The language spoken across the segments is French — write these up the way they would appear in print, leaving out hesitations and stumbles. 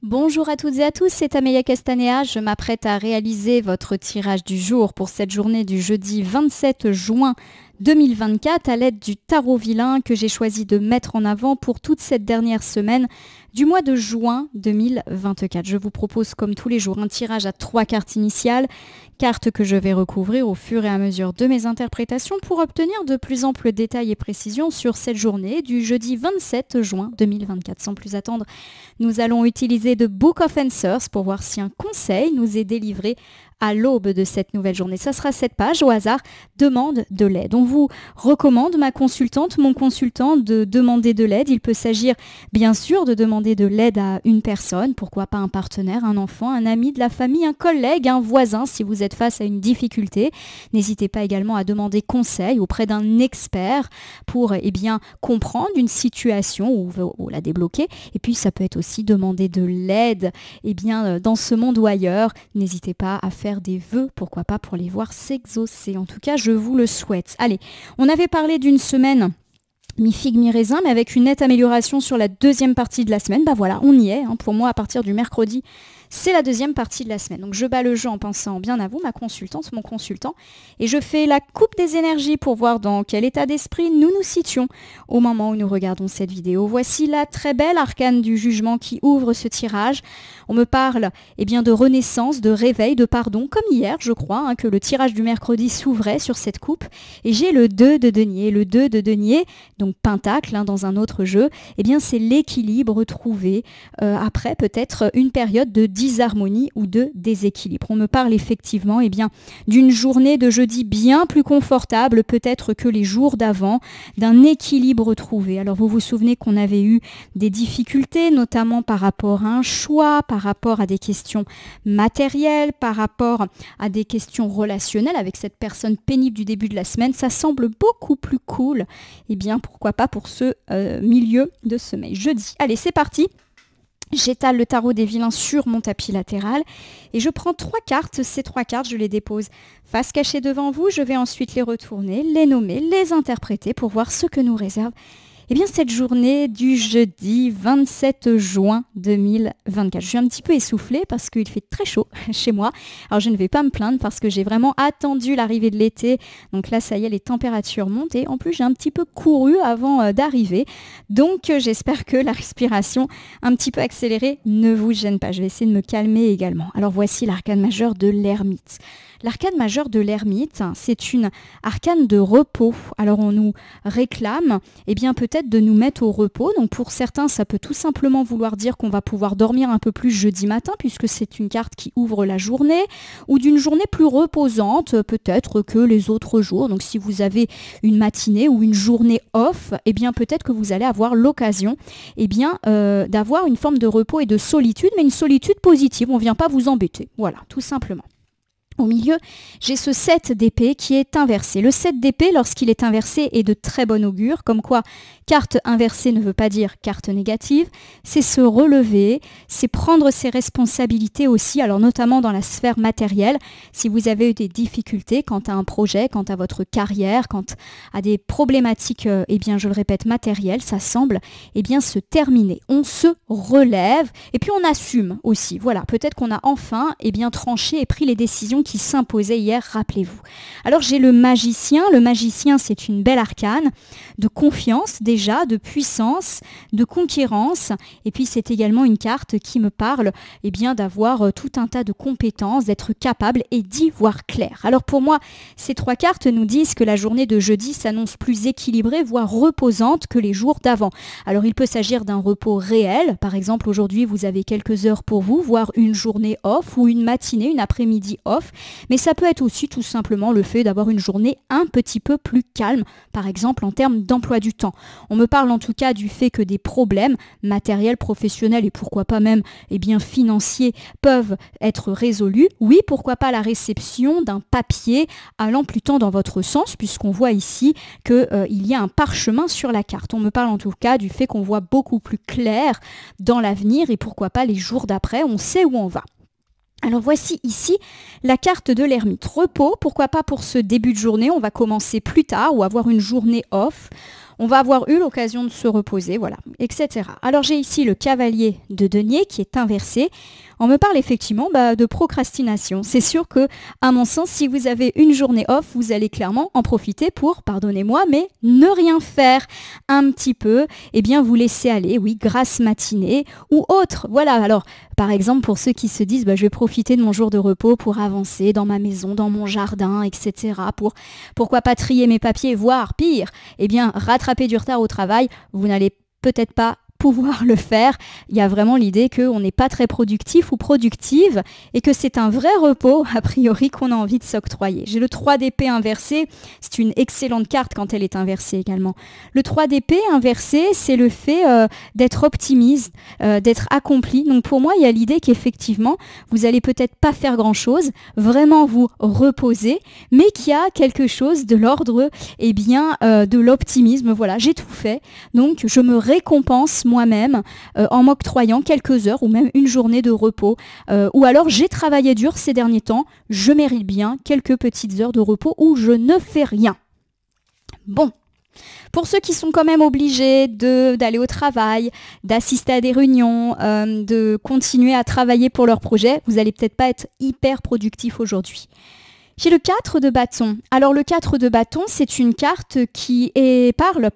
Bonjour à toutes et à tous, c'est Amelia Castanea. Je m'apprête à réaliser votre tirage du jour pour cette journée du jeudi 27 juin 2024 à l'aide du tarot vilain que j'ai choisi de mettre en avant pour toute cette dernière semaine du mois de juin 2024. Je vous propose comme tous les jours un tirage à 3 cartes initiales, cartes que je vais recouvrir au fur et à mesure de mes interprétations pour obtenir de plus amples détails et précisions sur cette journée du jeudi 27 juin 2024. Sans plus attendre, nous allons utiliser The Book of Answers pour voir si un conseil nous est délivré à l'aube de cette nouvelle journée. Ça sera cette page au hasard, demande de l'aide. On vous recommande, ma consultante, mon consultant, de demander de l'aide. Il peut s'agir bien sûr de demander de l'aide à une personne, pourquoi pas un partenaire, un enfant, un ami de la famille, un collègue, un voisin si vous êtes face à une difficulté. N'hésitez pas également à demander conseil auprès d'un expert pour comprendre une situation ou la débloquer. Et puis ça peut être aussi demander de l'aide dans ce monde ou ailleurs. N'hésitez pas à faire des vœux, pourquoi pas, pour les voir s'exaucer. En tout cas, je vous le souhaite. Allez, on avait parlé d'une semaine mi-figue, mi-raisin, mais avec une nette amélioration sur la deuxième partie de la semaine. Bah voilà, on y est. Pour moi, à partir du mercredi, c'est la deuxième partie de la semaine. Donc je bats le jeu en pensant bien à vous, ma consultante, mon consultant, et je fais la coupe des énergies pour voir dans quel état d'esprit nous nous situons au moment où nous regardons cette vidéo. Voici la très belle arcane du jugement qui ouvre ce tirage. On me parle de renaissance, de réveil, de pardon, comme hier, je crois, que le tirage du mercredi s'ouvrait sur cette coupe. Et j'ai le 2 de denier. Le 2 de denier, donc pentacle dans un autre jeu, c'est l'équilibre trouvé après peut-être une période de disharmonie ou de déséquilibre. On me parle effectivement d'une journée de jeudi bien plus confortable peut-être que les jours d'avant, d'un équilibre trouvé. Alors vous vous souvenez qu'on avait eu des difficultés, notamment par rapport à un choix, par rapport à des questions matérielles, par rapport à des questions relationnelles avec cette personne pénible du début de la semaine. Ça semble beaucoup plus cool. Pourquoi pas pour ce milieu de semaine. Jeudi. Allez, c'est parti. J'étale le tarot des vilains sur mon tapis latéral et je prends 3 cartes. Ces 3 cartes, je les dépose face cachée devant vous. Je vais ensuite les retourner, les nommer, les interpréter pour voir ce que nous réserve cette journée du jeudi 27 juin 2024. Je suis un petit peu essoufflée parce qu'il fait très chaud chez moi. Alors je ne vais pas me plaindre parce que j'ai vraiment attendu l'arrivée de l'été. Donc là, ça y est, les températures montent et en plus, j'ai un petit peu couru avant d'arriver. Donc j'espère que la respiration un petit peu accélérée ne vous gêne pas. Je vais essayer de me calmer également. Alors voici l'arcane majeure de l'ermite. L'arcane majeure de l'ermite, c'est une arcane de repos. Alors on nous réclame peut-être de nous mettre au repos. Donc pour certains, ça peut tout simplement vouloir dire qu'on va pouvoir dormir un peu plus jeudi matin puisque c'est une carte qui ouvre la journée ou d'une journée plus reposante peut-être que les autres jours. Donc si vous avez une matinée ou une journée off, peut-être que vous allez avoir l'occasion d'avoir une forme de repos et de solitude, mais une solitude positive. On ne vient pas vous embêter. Voilà, tout simplement. Au milieu, j'ai ce 7 d'épée qui est inversé. Le 7 d'épée, lorsqu'il est inversé, est de très bon augure, comme quoi carte inversée ne veut pas dire carte négative. C'est se relever, c'est prendre ses responsabilités aussi, alors notamment dans la sphère matérielle. Si vous avez eu des difficultés quant à un projet, quant à votre carrière, quant à des problématiques, je le répète, matérielles, ça semble se terminer. On se relève et puis on assume aussi. Voilà, peut-être qu'on a enfin tranché et pris les décisions qui s'imposait hier, rappelez-vous. Alors j'ai le magicien. Le magicien, c'est une belle arcane de confiance déjà, de puissance, de conquérance. Et puis c'est également une carte qui me parle d'avoir tout un tas de compétences, d'être capable et d'y voir clair. Alors pour moi, ces 3 cartes nous disent que la journée de jeudi s'annonce plus équilibrée, voire reposante que les jours d'avant. Alors il peut s'agir d'un repos réel. Par exemple, aujourd'hui, vous avez quelques heures pour vous, voire une journée off ou une matinée, une après-midi off. Mais ça peut être aussi tout simplement le fait d'avoir une journée un petit peu plus calme, par exemple en termes d'emploi du temps. On me parle en tout cas du fait que des problèmes matériels, professionnels et pourquoi pas même financiers peuvent être résolus. Oui, pourquoi pas la réception d'un papier allant plutôt dans votre sens, puisqu'on voit ici qu'il y a un parchemin sur la carte. On me parle en tout cas du fait qu'on voit beaucoup plus clair dans l'avenir et pourquoi pas les jours d'après, on sait où on va. Alors voici ici la carte de l'ermite. Repos, pourquoi pas pour ce début de journée, on va commencer plus tard ou avoir une journée off. on va avoir eu l'occasion de se reposer, voilà, etc. Alors j'ai ici le cavalier de denier qui est inversé. On me parle effectivement de procrastination. C'est sûr que, à mon sens, si vous avez une journée off, vous allez clairement en profiter pour, pardonnez-moi, mais ne rien faire un petit peu, eh bien vous laisser aller, oui, grasse matinée ou autre. Voilà, alors par exemple pour ceux qui se disent je vais profiter de mon jour de repos pour avancer dans ma maison, dans mon jardin, etc. Pourquoi pas trier mes papiers, voire pire, eh bien rattraper du retard au travail, vous n'allez peut-être pas pouvoir le faire. Il y a vraiment l'idée qu'on n'est pas très productif ou productive et que c'est un vrai repos, a priori, qu'on a envie de s'octroyer. J'ai le 3 d'épée inversé, c'est une excellente carte quand elle est inversée également. Le 3 d'épée inversé, c'est le fait d'être optimiste, d'être accompli. Donc pour moi, il y a l'idée qu'effectivement, vous allez peut-être pas faire grand-chose, vraiment vous reposer, mais qu'il y a quelque chose de l'ordre de l'optimisme. Voilà, j'ai tout fait, donc je me récompense moi-même en m'octroyant quelques heures ou même une journée de repos. Ou alors j'ai travaillé dur ces derniers temps, je mérite bien quelques petites heures de repos où je ne fais rien. Bon. Pour ceux qui sont quand même obligés d'aller au travail, d'assister à des réunions, de continuer à travailler pour leur projet, vous n'allez peut-être pas être hyper productif aujourd'hui. J'ai le 4 de bâton. Alors le 4 de bâton, c'est une carte qui parle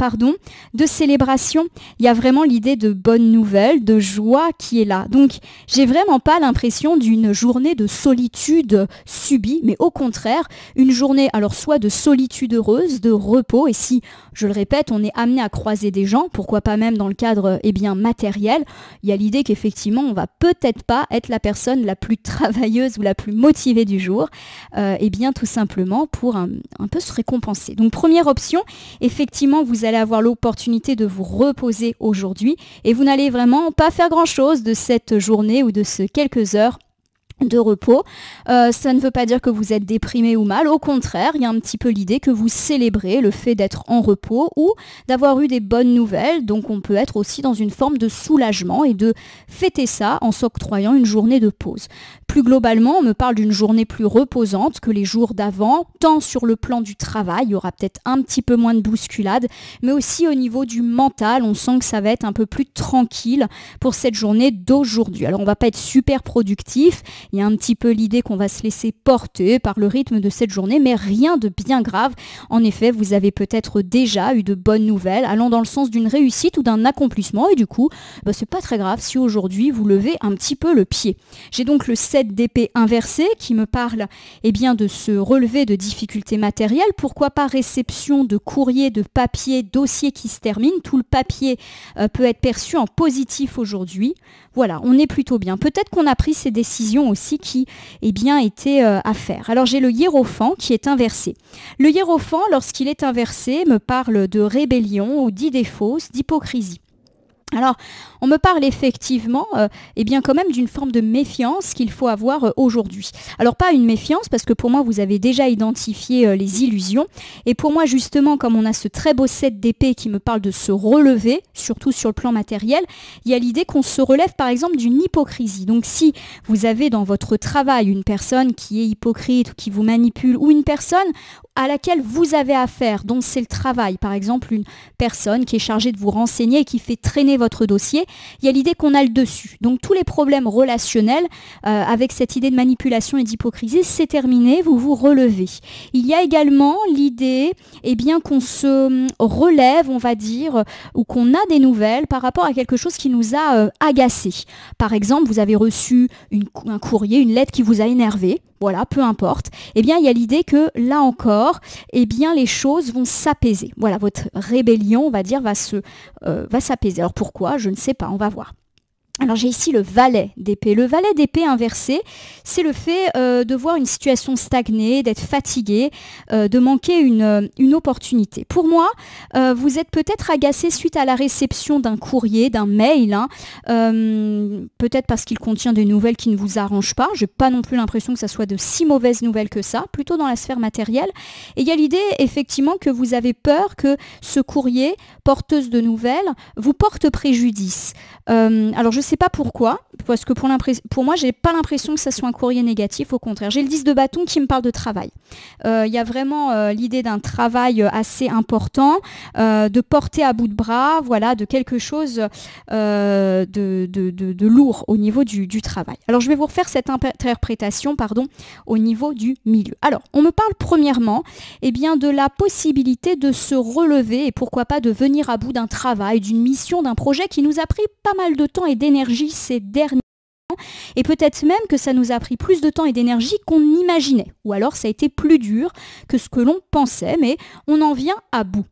de célébration. Il y a vraiment l'idée de bonne nouvelle, de joie qui est là. Donc j'ai vraiment pas l'impression d'une journée de solitude subie, mais au contraire, une journée alors soit de solitude heureuse, de repos, et si, je le répète, on est amené à croiser des gens, pourquoi pas même dans le cadre matériel, il y a l'idée qu'effectivement on va peut-être pas être la personne la plus travailleuse ou la plus motivée du jour. Bien tout simplement pour un peu se récompenser. Donc première option, effectivement vous allez avoir l'opportunité de vous reposer aujourd'hui et vous n'allez vraiment pas faire grand chose de cette journée ou de ces quelques heures de repos. Ça ne veut pas dire que vous êtes déprimé ou mal, au contraire, il y a un petit peu l'idée que vous célébrez le fait d'être en repos ou d'avoir eu des bonnes nouvelles, donc on peut être aussi dans une forme de soulagement et de fêter ça en s'octroyant une journée de pause. Plus globalement, on me parle d'une journée plus reposante que les jours d'avant, tant sur le plan du travail, il y aura peut-être un petit peu moins de bousculade, mais aussi au niveau du mental, on sent que ça va être un peu plus tranquille pour cette journée d'aujourd'hui. Alors on va pas être super productif, il y a un petit peu l'idée qu'on va se laisser porter par le rythme de cette journée, mais rien de bien grave. En effet, vous avez peut-être déjà eu de bonnes nouvelles allant dans le sens d'une réussite ou d'un accomplissement et du coup, c'est pas très grave si aujourd'hui vous levez un petit peu le pied. J'ai donc le 7 d'épée inversé qui me parle de se relever de difficultés matérielles. Pourquoi pas réception de courrier, de papier, dossier qui se termine. Tout le papier peut être perçu en positif aujourd'hui. Voilà, on est plutôt bien. Peut-être qu'on a pris ces décisions aussi qui étaient à faire. Alors j'ai le hiérophant qui est inversé. Le hiérophant, lorsqu'il est inversé, me parle de rébellion ou d'idées fausses, d'hypocrisie. Alors, on me parle effectivement quand même d'une forme de méfiance qu'il faut avoir aujourd'hui. Alors pas une méfiance parce que pour moi vous avez déjà identifié les illusions et pour moi justement comme on a ce très beau 7 d'épée qui me parle de se relever, surtout sur le plan matériel, il y a l'idée qu'on se relève par exemple d'une hypocrisie. Donc si vous avez dans votre travail une personne qui est hypocrite ou qui vous manipule ou une personne à laquelle vous avez affaire, dont c'est le travail, par exemple une personne qui est chargée de vous renseigner et qui fait traîner votre dossier, il y a l'idée qu'on a le dessus. Donc tous les problèmes relationnels avec cette idée de manipulation et d'hypocrisie, c'est terminé, vous vous relevez. Il y a également l'idée qu'on se relève, on va dire, ou qu'on a des nouvelles par rapport à quelque chose qui nous a agacé. Par exemple, vous avez reçu un courrier, une lettre qui vous a énervé. Voilà, peu importe. Il y a l'idée que là encore, les choses vont s'apaiser. Voilà, votre rébellion, on va dire, va s'apaiser. Alors pourquoi? Je ne sais pas, on va voir. Alors j'ai ici le valet d'épée. Le valet d'épée inversé, c'est le fait de voir une situation stagner, d'être fatigué, de manquer une opportunité. Pour moi, vous êtes peut-être agacé suite à la réception d'un courrier, d'un mail, peut-être parce qu'il contient des nouvelles qui ne vous arrangent pas. Je n'ai pas non plus l'impression que ça soit de si mauvaises nouvelles que ça, plutôt dans la sphère matérielle. Et il y a l'idée effectivement que vous avez peur que ce courrier, porteuse de nouvelles, vous porte préjudice. Alors je sais pas pourquoi, parce que pour moi, j'ai pas l'impression que ça soit un courrier négatif, au contraire. J'ai le 10 de bâton qui me parle de travail. Il y a vraiment l'idée d'un travail assez important, de porter à bout de bras, voilà, de quelque chose de lourd au niveau du travail. Alors, je vais vous refaire cette interprétation, au niveau du milieu. Alors, on me parle premièrement, de la possibilité de se relever et pourquoi pas de venir à bout d'un travail, d'une mission, d'un projet qui nous a pris pas mal de temps et d'énergie ces derniers temps, et peut-être même que ça nous a pris plus de temps et d'énergie qu'on imaginait, ou alors ça a été plus dur que ce que l'on pensait, mais on en vient à bout.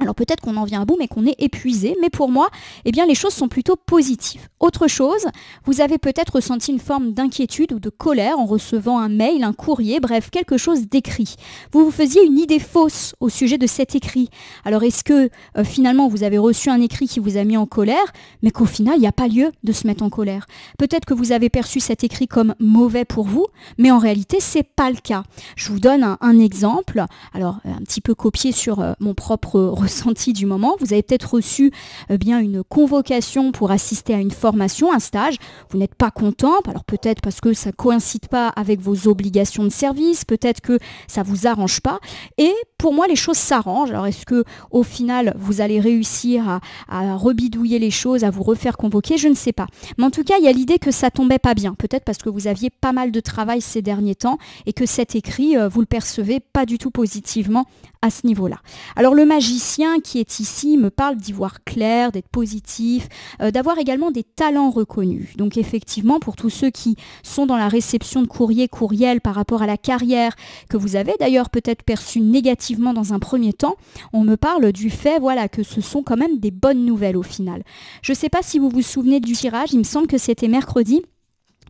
Alors peut-être qu'on en vient à bout, mais qu'on est épuisé. Mais pour moi, les choses sont plutôt positives. Autre chose, vous avez peut-être ressenti une forme d'inquiétude ou de colère en recevant un mail, un courrier, bref, quelque chose d'écrit. Vous vous faisiez une idée fausse au sujet de cet écrit. Alors est-ce que finalement vous avez reçu un écrit qui vous a mis en colère, mais qu'au final, il n'y a pas lieu de se mettre en colère? Peut-être que vous avez perçu cet écrit comme mauvais pour vous, mais en réalité, c'est pas le cas. Je vous donne un exemple, alors un petit peu copié sur mon propre ressenti du moment. Vous avez peut-être reçu une convocation pour assister à une formation, un stage. Vous n'êtes pas content, alors peut-être parce que ça ne coïncide pas avec vos obligations de service, peut-être que ça ne vous arrange pas. Et pour moi, les choses s'arrangent. Alors est-ce que au final, vous allez réussir à rebidouiller les choses, à vous refaire convoquer? Je ne sais pas. Mais en tout cas, il y a l'idée que ça tombait pas bien. Peut-être parce que vous aviez pas mal de travail ces derniers temps et que cet écrit, vous le percevez pas du tout positivement à ce niveau-là. Alors le magicien qui est ici me parle d'y voir clair, d'être positif, d'avoir également des talents reconnus. Donc effectivement, pour tous ceux qui sont dans la réception de courriel par rapport à la carrière, que vous avez d'ailleurs peut-être perçu négativement dans un premier temps, on me parle du fait que ce sont quand même des bonnes nouvelles au final. Je ne sais pas si vous vous souvenez du tirage, il me semble que c'était mercredi,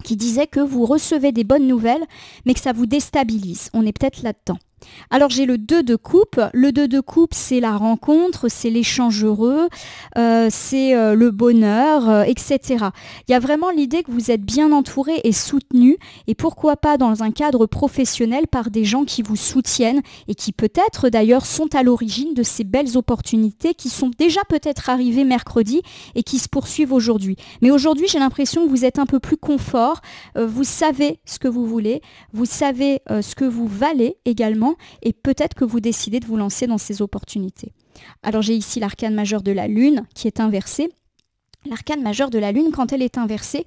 qui disait que vous recevez des bonnes nouvelles, mais que ça vous déstabilise. On est peut-être là-dedans. Alors j'ai le 2 de coupe. Le 2 de coupe, c'est la rencontre, c'est l'échange heureux, c'est le bonheur, etc. Il y a vraiment l'idée que vous êtes bien entouré et soutenu, et pourquoi pas dans un cadre professionnel par des gens qui vous soutiennent et qui peut-être d'ailleurs sont à l'origine de ces belles opportunités qui sont déjà peut-être arrivées mercredi et qui se poursuivent aujourd'hui. Mais aujourd'hui, j'ai l'impression que vous êtes un peu plus confort, vous savez ce que vous voulez, vous savez ce que vous valez également, et peut-être que vous décidez de vous lancer dans ces opportunités. Alors j'ai ici l'arcane majeur de la Lune qui est inversée. L'arcane majeure de la Lune, quand elle est inversée,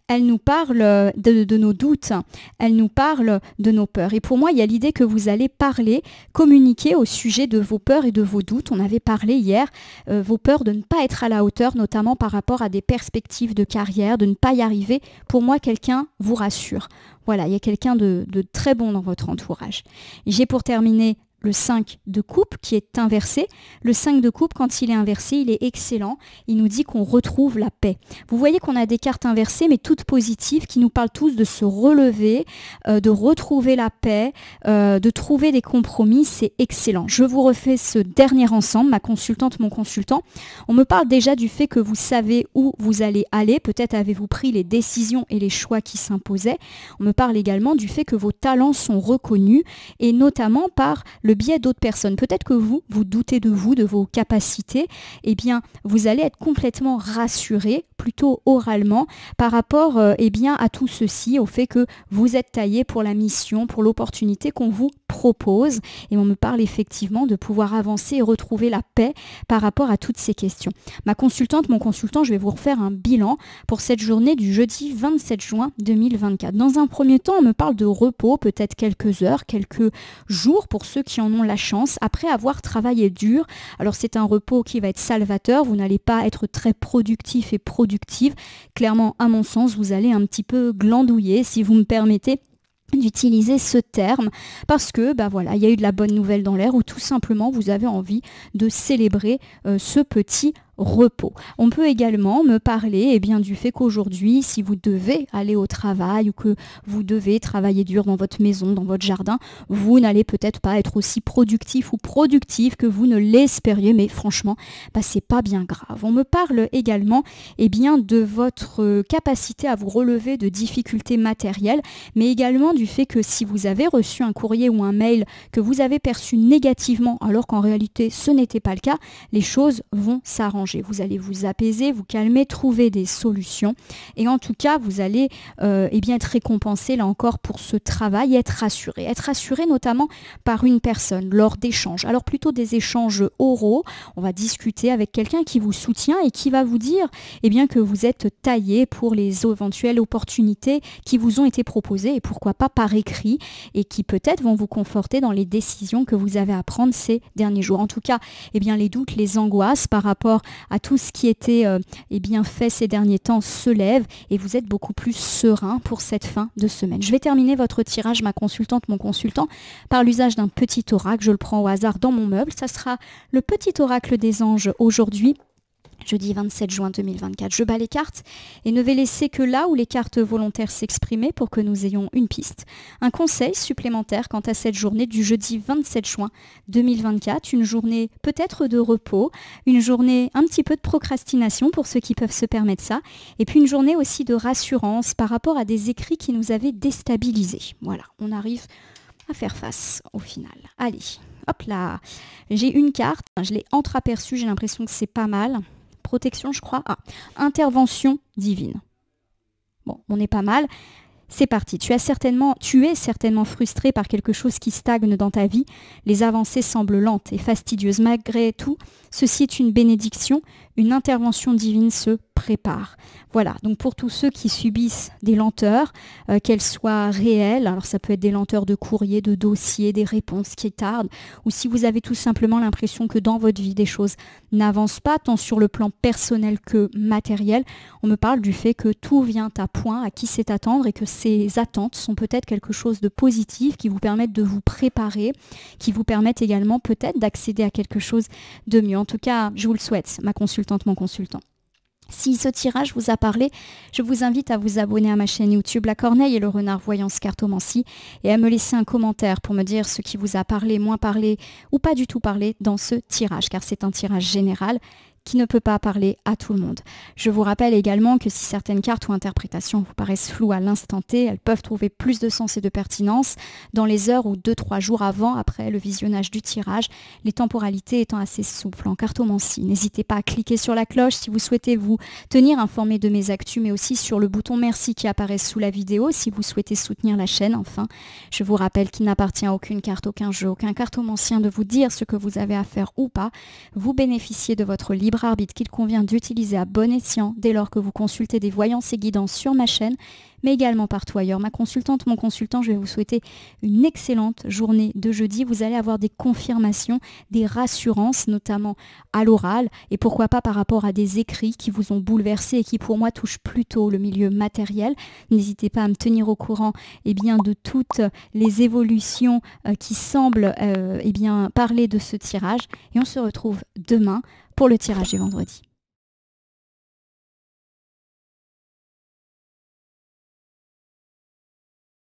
elle nous parle de nos doutes, elle nous parle de nos peurs. Et pour moi, il y a l'idée que vous allez parler, communiquer au sujet de vos peurs et de vos doutes. On avait parlé hier, vos peurs de ne pas être à la hauteur, notamment par rapport à des perspectives de carrière, de ne pas y arriver. Pour moi, quelqu'un vous rassure. Voilà, il y a quelqu'un de très bon dans votre entourage. J'ai pour terminer le 5 de coupe qui est inversé. Le 5 de coupe, quand il est inversé, il est excellent. Il nous dit qu'on retrouve la paix. Vous voyez qu'on a des cartes inversées, mais toutes positives, qui nous parlent tous de se relever, de retrouver la paix, de trouver des compromis. C'est excellent. Je vous refais ce dernier ensemble, ma consultante, mon consultant. On me parle déjà du fait que vous savez où vous allez aller. Peut-être avez-vous pris les décisions et les choix qui s'imposaient. On me parle également du fait que vos talents sont reconnus, et notamment par le biais d'autres personnes. Peut-être que vous doutez de vous, de vos capacités. Eh bien, vous allez être complètement rassuré, plutôt oralement, par rapport à tout ceci, au fait que vous êtes taillé pour la mission, pour l'opportunité qu'on vous propose. Et on me parle effectivement de pouvoir avancer et retrouver la paix par rapport à toutes ces questions. Ma consultante, mon consultant, je vais vous refaire un bilan pour cette journée du jeudi 27 juin 2024. Dans un premier temps, on me parle de repos, peut-être quelques heures, quelques jours pour ceux qui en ont la chance, après avoir travaillé dur. Alors c'est un repos qui va être salvateur, vous n'allez pas être très productif et productive. Clairement, à mon sens, vous allez un petit peu glandouiller, si vous me permettez d'utiliser ce terme, parce que il y a eu de la bonne nouvelle dans l'air, ou tout simplement vous avez envie de célébrer ce petit repos. On peut également me parler du fait qu'aujourd'hui, si vous devez aller au travail ou que vous devez travailler dur dans votre maison, dans votre jardin, vous n'allez peut-être pas être aussi productif ou productive que vous ne l'espériez, mais franchement, c'est pas bien grave. On me parle également de votre capacité à vous relever de difficultés matérielles, mais également du fait que si vous avez reçu un courrier ou un mail que vous avez perçu négativement, alors qu'en réalité ce n'était pas le cas, les choses vont s'arranger. changer. Vous allez vous apaiser, vous calmer, trouver des solutions. Et en tout cas, vous allez être récompensé là encore pour ce travail, être rassuré. Être rassuré notamment par une personne lors d'échanges. Alors plutôt des échanges oraux. On va discuter avec quelqu'un qui vous soutient et qui va vous dire que vous êtes taillé pour les éventuelles opportunités qui vous ont été proposées et pourquoi pas par écrit et qui peut-être vont vous conforter dans les décisions que vous avez à prendre ces derniers jours. En tout cas, les doutes, les angoisses par rapport à tout ce qui était fait ces derniers temps se lèvent et vous êtes beaucoup plus serein pour cette fin de semaine. Je vais terminer votre tirage, ma consultante, mon consultant, par l'usage d'un petit oracle. Je le prends au hasard dans mon meuble. Ça sera le petit oracle des anges aujourd'hui. Jeudi 27 juin 2024, je bats les cartes et ne vais laisser que là où les cartes volontaires s'exprimer pour que nous ayons une piste. Un conseil supplémentaire quant à cette journée du jeudi 27 juin 2024, une journée peut-être de repos, une journée un petit peu de procrastination pour ceux qui peuvent se permettre ça, et puis une journée aussi de rassurance par rapport à des écrits qui nous avaient déstabilisés. Voilà, on arrive à faire face au final. Allez, hop là, j'ai une carte, je l'ai entreaperçue, j'ai l'impression que c'est pas mal. Protection, je crois. Ah, intervention divine. Bon, on est pas mal. C'est parti. Tu es certainement frustré par quelque chose qui stagne dans ta vie. Les avancées semblent lentes et fastidieuses. Malgré tout, ceci est une bénédiction. Une intervention divine se prépare. Voilà, donc pour tous ceux qui subissent des lenteurs, qu'elles soient réelles, alors ça peut être des lenteurs de courrier, de dossier, des réponses qui tardent, ou si vous avez tout simplement l'impression que dans votre vie, des choses n'avancent pas, tant sur le plan personnel que matériel, on me parle du fait que tout vient à point, à qui c'est attendre, et que ces attentes sont peut-être quelque chose de positif, qui vous permettent de vous préparer, qui vous permettent également peut-être d'accéder à quelque chose de mieux. En tout cas, je vous le souhaite, ma consultante, mon consultant. Si ce tirage vous a parlé, je vous invite à vous abonner à ma chaîne YouTube La Corneille et le Renard Voyance Cartomancie et à me laisser un commentaire pour me dire ce qui vous a parlé, moins parlé ou pas du tout parlé dans ce tirage, car c'est un tirage général qui ne peut pas parler à tout le monde. Je vous rappelle également que si certaines cartes ou interprétations vous paraissent floues à l'instant T, elles peuvent trouver plus de sens et de pertinence dans les heures ou 2-3 jours après le visionnage du tirage, les temporalités étant assez souples en cartomancie. N'hésitez pas à cliquer sur la cloche si vous souhaitez vous tenir informé de mes actus, mais aussi sur le bouton merci qui apparaît sous la vidéo si vous souhaitez soutenir la chaîne. Enfin, je vous rappelle qu'il n'appartient à aucune carte, aucun jeu, aucun cartomancien de vous dire ce que vous avez à faire ou pas. Vous bénéficiez de votre libre arbitre qu'il convient d'utiliser à bon escient dès lors que vous consultez des voyances et guidances sur ma chaîne, mais également partout ailleurs. Ma consultante, mon consultant, je vais vous souhaiter une excellente journée de jeudi. Vous allez avoir des confirmations, des rassurances, notamment à l'oral, et pourquoi pas par rapport à des écrits qui vous ont bouleversé et qui pour moi touchent plutôt le milieu matériel. N'hésitez pas à me tenir au courant de toutes les évolutions qui semblent parler de ce tirage. Et on se retrouve demain pour le tirage du vendredi.